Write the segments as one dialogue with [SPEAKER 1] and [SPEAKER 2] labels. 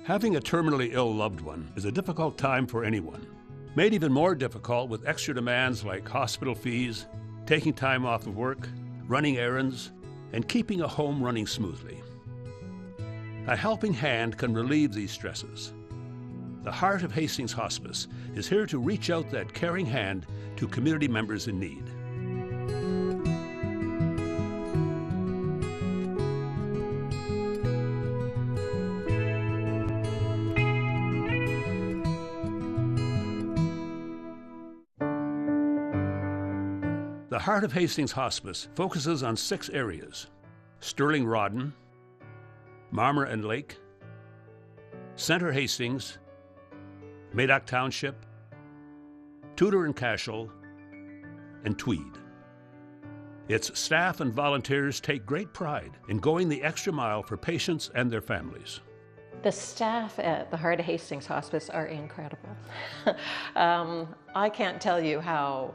[SPEAKER 1] Having a terminally ill loved one is a difficult time for anyone, made even more difficult with extra demands like hospital fees, taking time off of work, running errands, and keeping a home running smoothly. A helping hand can relieve these stresses. The Heart of Hastings Hospice is here to reach out that caring hand to community members in need. The Heart of Hastings Hospice focuses on 6 areas: Stirling Rawdon, Marmer and Lake, Centre Hastings, Madoc Township, Tudor and Cashel, and Tweed. Its staff and volunteers take great pride in going the extra mile for patients and their families.
[SPEAKER 2] The staff at the Heart of Hastings Hospice are incredible. I can't tell you how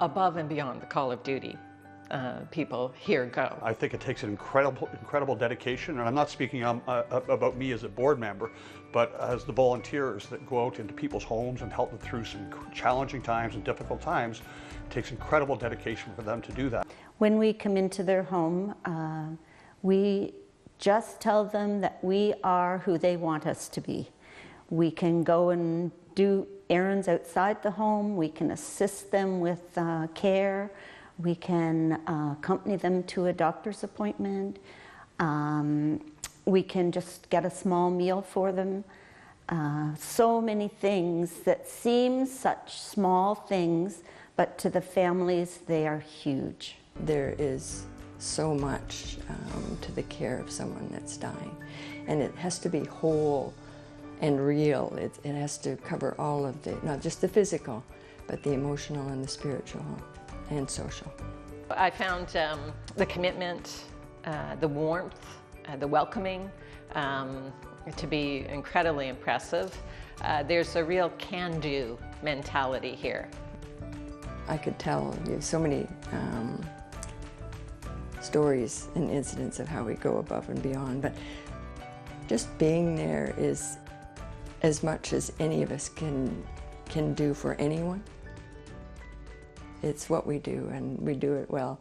[SPEAKER 2] above and beyond the call of duty people here go.
[SPEAKER 3] I think it takes an incredible dedication, and I'm not speaking about me as a board member, but as the volunteers that go out into people's homes and help them through some challenging times and difficult times. It takes incredible dedication for them to do that.
[SPEAKER 4] When we come into their home, we just tell them that we are who they want us to be. We can go and do errands outside the home, we can assist them with care, we can accompany them to a doctor's appointment, we can just get a small meal for them. So many things that seem such small things, but to the families they are huge.
[SPEAKER 5] There is so much to the care of someone that's dying, and it has to be whole and real. It has to cover all of the, not just the physical, but the emotional and the spiritual and social.
[SPEAKER 2] I found the commitment, the warmth, the welcoming to be incredibly impressive. There's a real can-do mentality here.
[SPEAKER 5] I could tell you so many stories and incidents of how we go above and beyond, but just being there is as much as any of us can do for anyone. It's what we do, and we do it well.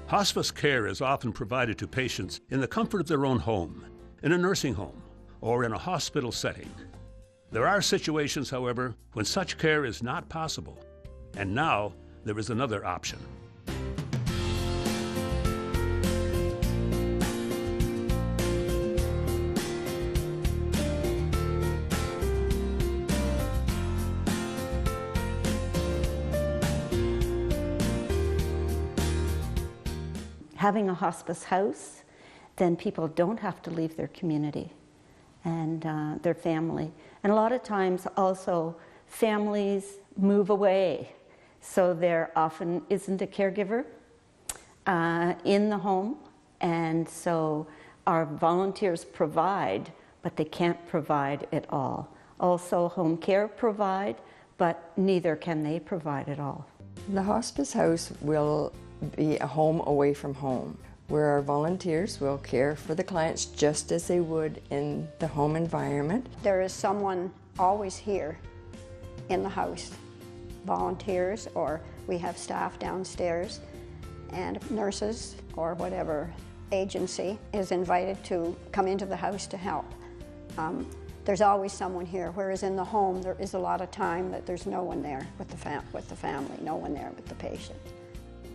[SPEAKER 1] Hospice care is often provided to patients in the comfort of their own home, in a nursing home, or in a hospital setting. There are situations, however, when such care is not possible, and now there is another option.
[SPEAKER 4] Having a hospice house, then people don't have to leave their community and their family. And a lot of times also families move away, so there often isn't a caregiver in the home, and so our volunteers provide, but they can't provide it all. Also home care provide, but neither can they provide it all.
[SPEAKER 5] The hospice house will be a home away from home, where our volunteers will care for the clients just as they would in the home environment.
[SPEAKER 6] There is someone always here in the house, volunteers, or we have staff downstairs, and nurses or whatever agency is invited to come into the house to help. There's always someone here, whereas in the home there is a lot of time that there's no one there with the family, no one there with the patient.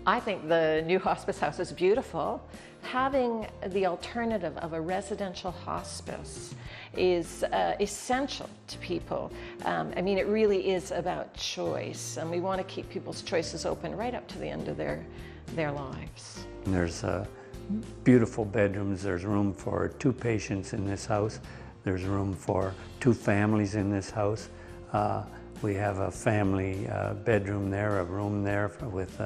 [SPEAKER 2] I think the new hospice house is beautiful. Having the alternative of a residential hospice is essential to people. I mean, it really is about choice, and we want to keep people's choices open right up to the end of their lives.
[SPEAKER 7] There's beautiful bedrooms. There's room for 2 patients in this house. There's room for 2 families in this house. We have a family bedroom there, a room there with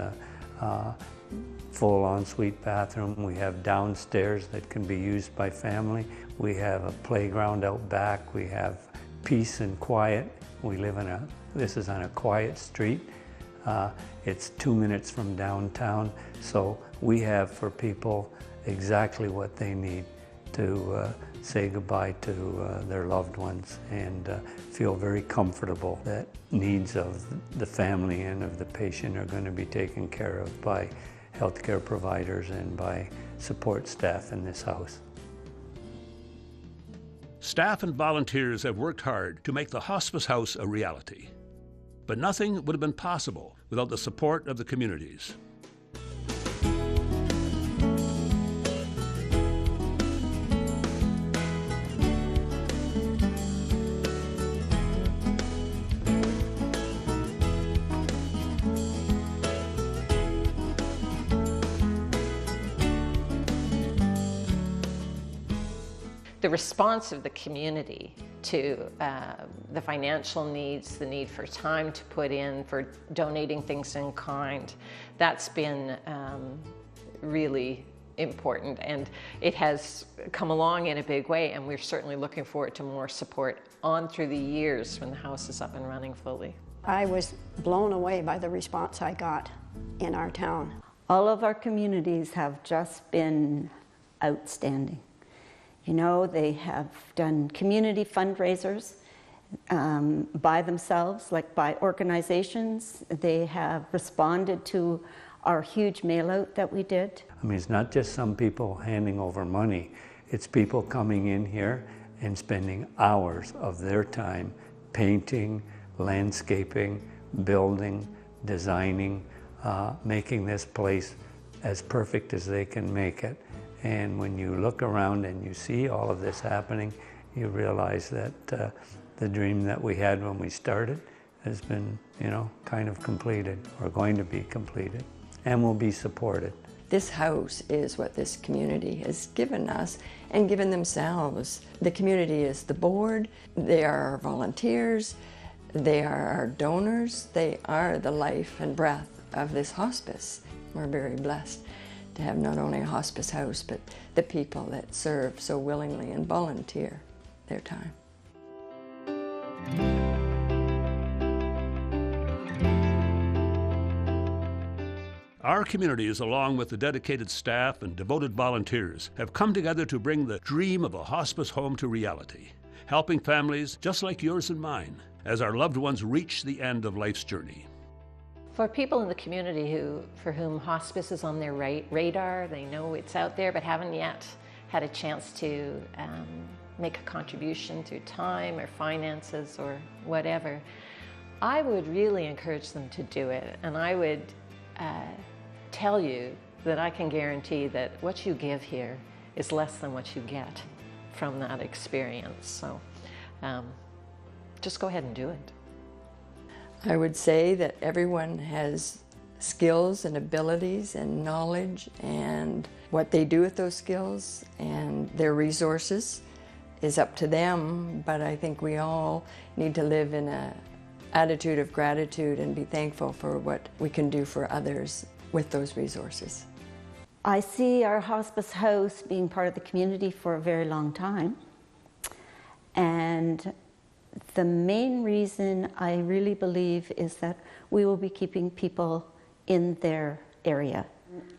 [SPEAKER 7] full ensuite bathroom. We have downstairs that can be used by family. We have a playground out back. We have peace and quiet. We live this is on a quiet street. It's 2 minutes from downtown, so we have for people exactly what they need. to say goodbye to their loved ones and feel very comfortable that needs of the family and of the patient are going to be taken care of by healthcare providers and by support staff in this house.
[SPEAKER 1] Staff and volunteers have worked hard to make the hospice house a reality. But nothing would have been possible without the support of the communities.
[SPEAKER 2] The response of the community to the financial needs, the need for time to put in, for donating things in kind, that's been really important, and it has come along in a big way, and we're certainly looking forward to more support on through the years when the house is up and running fully.
[SPEAKER 6] I was blown away by the response I got in our town.
[SPEAKER 4] All of our communities have just been outstanding. You know, they have done community fundraisers by themselves, like by organizations. They have responded to our huge mail-out that we did.
[SPEAKER 7] I mean, it's not just some people handing over money. It's people coming in here and spending hours of their time painting, landscaping, building, designing, making this place as perfect as they can make it. And when you look around and you see all of this happening, you realize that the dream that we had when we started has been, you know, kind of completed, or going to be completed, and will be supported.
[SPEAKER 5] This house is what this community has given us and given themselves. The community is the board, they are our volunteers, they are our donors, they are the life and breath of this hospice. We're very blessed to have not only a hospice house, but the people that serve so willingly and volunteer their time.
[SPEAKER 1] Our communities, along with the dedicated staff and devoted volunteers, have come together to bring the dream of a hospice home to reality, helping families just like yours and mine as our loved ones reach the end of life's journey.
[SPEAKER 2] For people in the community for whom hospice is on their radar, they know it's out there but haven't yet had a chance to make a contribution through time or finances or whatever, I would really encourage them to do it. And I would tell you that I can guarantee that what you give here is less than what you get from that experience. So just go ahead and do it.
[SPEAKER 5] I would say that everyone has skills and abilities and knowledge, and what they do with those skills and their resources is up to them, but I think we all need to live in an attitude of gratitude and be thankful for what we can do for others with those resources.
[SPEAKER 4] I see our hospice house being part of the community for a very long time, and the main reason I really believe is that we will be keeping people in their area.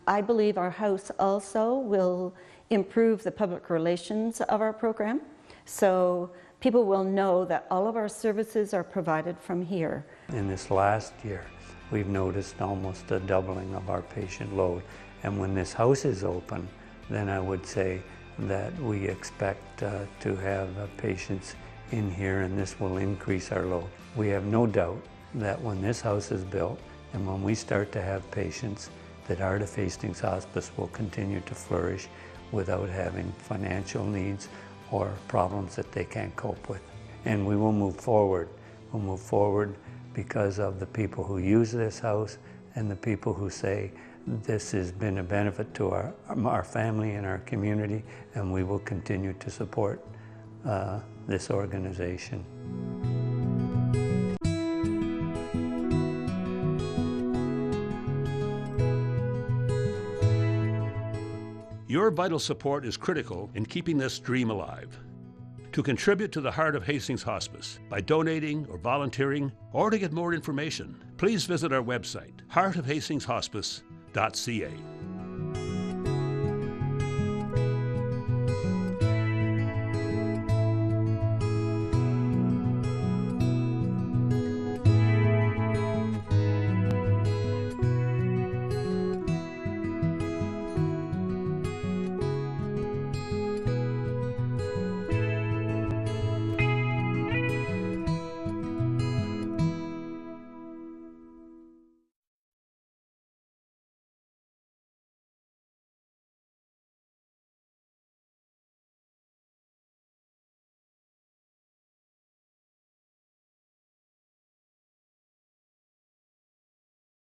[SPEAKER 4] I believe our house also will improve the public relations of our program, so people will know that all of our services are provided from here.
[SPEAKER 7] In this last year, we've noticed almost a doubling of our patient load, and when this house is open, then I would say that we expect to have patients in here, and this will increase our load. We have no doubt that when this house is built and when we start to have patients, that Heart of Hastings Hospice will continue to flourish without having financial needs or problems that they can't cope with. And we will move forward. We'll move forward because of the people who use this house and the people who say this has been a benefit to our family and our community, and we will continue to support this organization.
[SPEAKER 1] Your vital support is critical in keeping this dream alive. To contribute to the Heart of Hastings Hospice by donating or volunteering, or to get more information, please visit our website, heartofhastingshospice.ca.